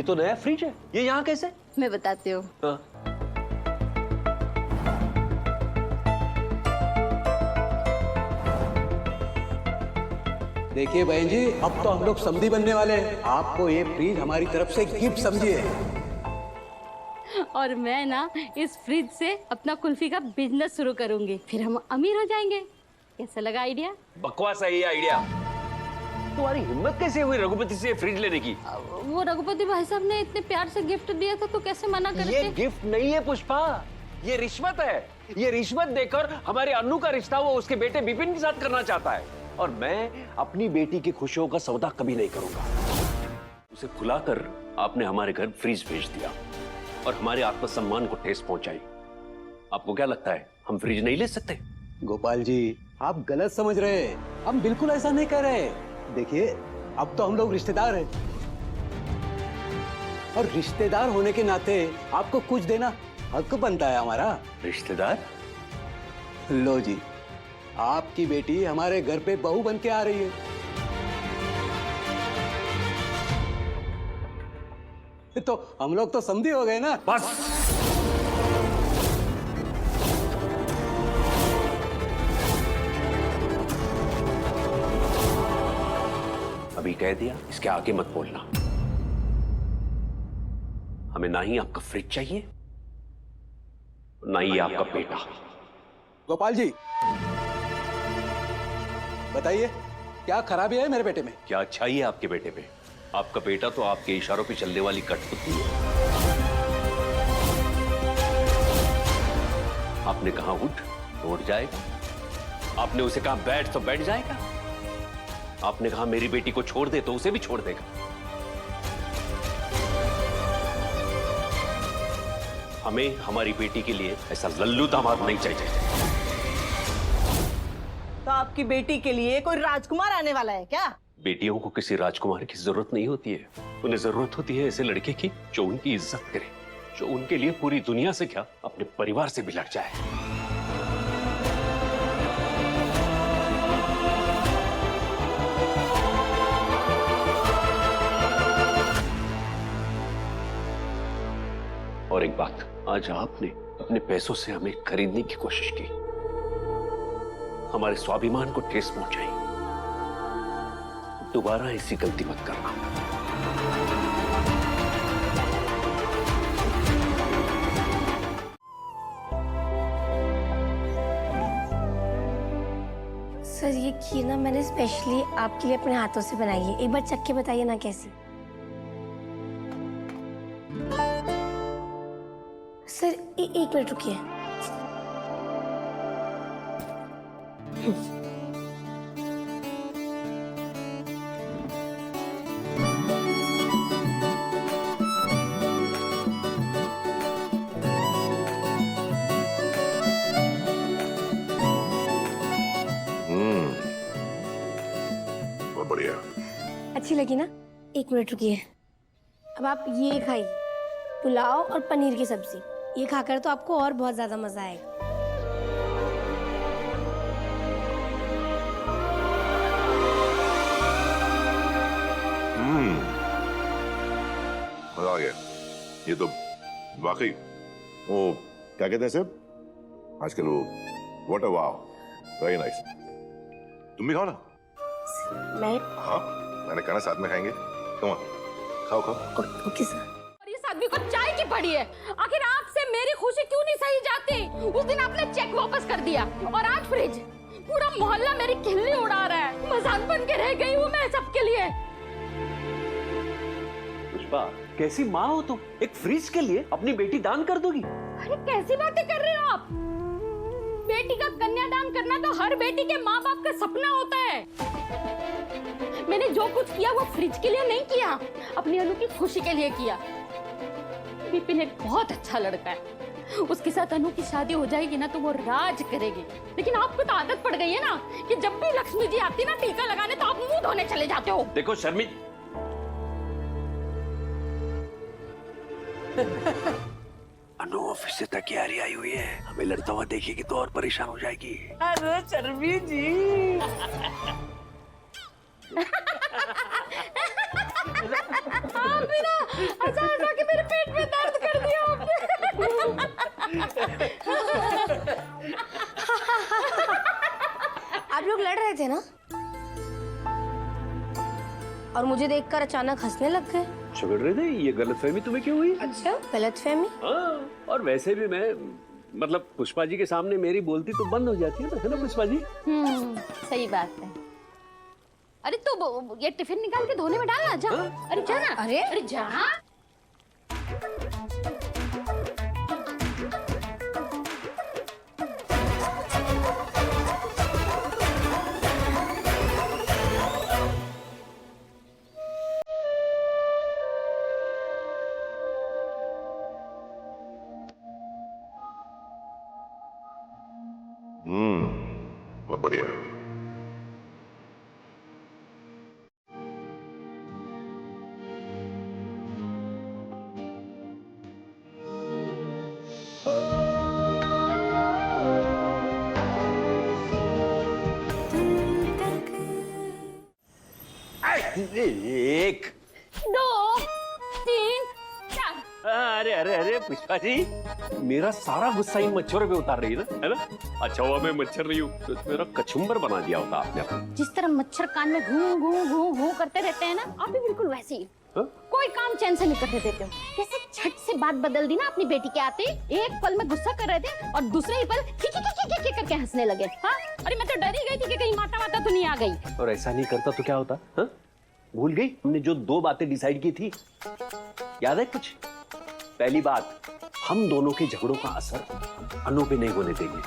ये तो नया फ्रिज है, ये यहाँ कैसे? मैं बताती हूँ। हाँ। देखिए बहन जी, अब तो हम लोग समधी बनने वाले हैं। आपको ये फ्रिज हमारी तरफ से गिफ्ट समझिए। और मैं ना इस फ्रिज से अपना कुल्फी का बिजनेस शुरू करूंगी, फिर हम अमीर हो जाएंगे। कैसा लगा आइडिया? बकवास है ये आइडिया। तुम्हारी हिम्मत कैसे हुई रघुपति से फ्रिज लेने की? वो रघुपति भाई साहब ने इतने प्यार से गिफ्ट दिया था, तो कैसे मना करते? ये गिफ्ट नहीं है पुष्पा, ये रिश्वत है। ये रिश्वत देकर हमारे अन्नू का रिश्ता वो उसके बेटे विपिन के साथ करना चाहता है, और मैं अपनी बेटी की खुशियों का सौदा कभी नहीं करूंगा। उसे भुलाकर आपने हमारे घर फ्रिज भेज दिया और हमारे आत्मसम्मान को ठेस पहुंचाई। आपको क्या लगता है हम फ्रिज नहीं ले सकते? गोपाल जी, आप गलत समझ रहे हैं। हम बिल्कुल ऐसा नहीं कर रहे। देखिए, अब तो हम लोग रिश्तेदार हैं, और रिश्तेदार होने के नाते आपको कुछ देना हक बनता है हमारा। रिश्तेदार? लो जी, आपकी बेटी हमारे घर पे बहू बन के आ रही है। तो हम लोग तो समधी हो गए ना। बस अभी कह दिया, इसके आगे मत बोलना। हमें ना ही आपका फ्रिज चाहिए, ना ही आपका बेटा। गोपाल जी, बताइए क्या खराबी है मेरे बेटे में? क्या अच्छाई है आपके बेटे पे? आपका बेटा तो आपके इशारों पे चलने वाली कठपुतली है। आपने कहा उठ तो उठ जाएगा, आपने उसे कहा बैठ तो बैठ जाएगा, आपने कहा मेरी बेटी को छोड़ दे तो उसे भी छोड़ देगा। हमें हमारी बेटी के लिए ऐसा लल्लू दामाद नहीं चाहिए। तो आपकी बेटी के लिए कोई राजकुमार आने वाला है क्या? बेटियों को किसी राजकुमार की जरूरत नहीं होती है, उन्हें जरूरत होती है ऐसे लड़के की जो उनकी इज्जत करे, जो उनके लिए पूरी दुनिया से क्या अपने परिवार से भी लड़ जाए। और एक बात, आज आपने अपने पैसों से हमें खरीदने की कोशिश की, हमारे स्वाभिमान को ठेस पहुंचाई। दोबारा ऐसी गलती मत करना। सर, ये खीर ना मैंने स्पेशली आपके लिए अपने हाथों से बनाई है। एक बार चख के बताइए ना कैसी। सर, एक मिनट रुकिए। बहुत बढ़िया। अच्छी लगी ना? एक मिनट रुकिए। अब आप ये खाइए, पुलाव और पनीर की सब्जी। ये खाकर तो आपको और बहुत ज्यादा मजा आएगा। मजा आ गया। ये तो वाकई वो क्या कहते हैं सर आजकल, वो what a wow, very nice. तुम भी खाओ ना। मैं? हाँ, मैंने कहा ना साथ में खाएंगे। कम ऑन, खाओ खाओ। Okay sir. और इस आदमी को चाय की पड़ी है। आखिर आपसे मेरी खुशी क्यों नहीं सही जाती? उस दिन आपने चेक वापस कर दिया, और आज फ्रिज। पूरा मोहल्ला मेरी खिल्ली उड़ा रहा है। मजाक बन के रह गई हूँ मैं सबके लिए। पुष्पा, कैसी माँ हो तुम? एक फ्रिज के लिए अपनी बेटी दान कर दोगी? अरे कैसी बातें कर रहे हो आप? बेटी का कन्यादान करना तो हर बेटी के माँ बाप का सपना होता है। मैंने जो कुछ किया वो फ्रिज के लिए नहीं किया, अपनी अनु की खुशी के लिए किया। विपिन एक बहुत अच्छा लड़का है, उसके साथ अनु की शादी हो जाएगी ना तो वो राज करेगी। लेकिन आपको तो आदत पड़ गई है ना कि जब भी लक्ष्मी जी आती ना टीका लगाने तो आप मुंह धोने चले जाते हो। देखो शर्मी, अनु ऑफिस से तैयारी आई हुई है, हमें लड़ता हुआ देखेगी तो और परेशान हो जाएगी। अरे शर्मी जी, आप भी ना ऐसा ऐसा कि मेरे पेट में दर्द कर दिया आपने। आप लोग लड़ रहे थे ना, और मुझे देखकर अचानक हंसने लग गए। झगड़ रहे थे? ये गलतफहमी तुम्हें क्यों हुई? अच्छा, गलतफहमी? हाँ, और वैसे भी मैं मतलब पुष्पा जी के सामने मेरी बोलती तो बंद हो जाती है ना पुष्पा जी? सही बात है। अरे तो ये टिफिन निकाल के धोने में डालना जा। अरे जा ना। अरे जा। बहुत बढ़िया। एक, दो, तीन, चार। अरे अरे अरे पुष्पा जी, मेरा सारा गुस्सा इन मच्छरों पे उतार रही है ना, है ना? अच्छा हुआ मैं मच्छर नहीं हूँ, तो मेरा कचुम्बर बना दिया होता आपने। जिस तरह मच्छर कान में घू घू घू घू करते रहते हैं ना, आप भी बिल्कुल वैसे ही। हाँ? कोई काम चैन से नहीं करने देते हो। कैसे झट से बात बदल दी ना अपनी बेटी के आते। एक पल में गुस्सा कर रहे थे और दूसरे ही पल खिखी करके हंसने लगे। हाँ? अरे मैं तो डर ही गई थी कि कहीं माता वाता तो नहीं आ गई। और ऐसा नहीं करता तो क्या होता? हाँ? भूल गई हमने जो 2 बातें डिसाइड की थी, याद है कुछ? पहली बात, हम दोनों के झगड़ों का असर अनु पे नहीं होने देंगे।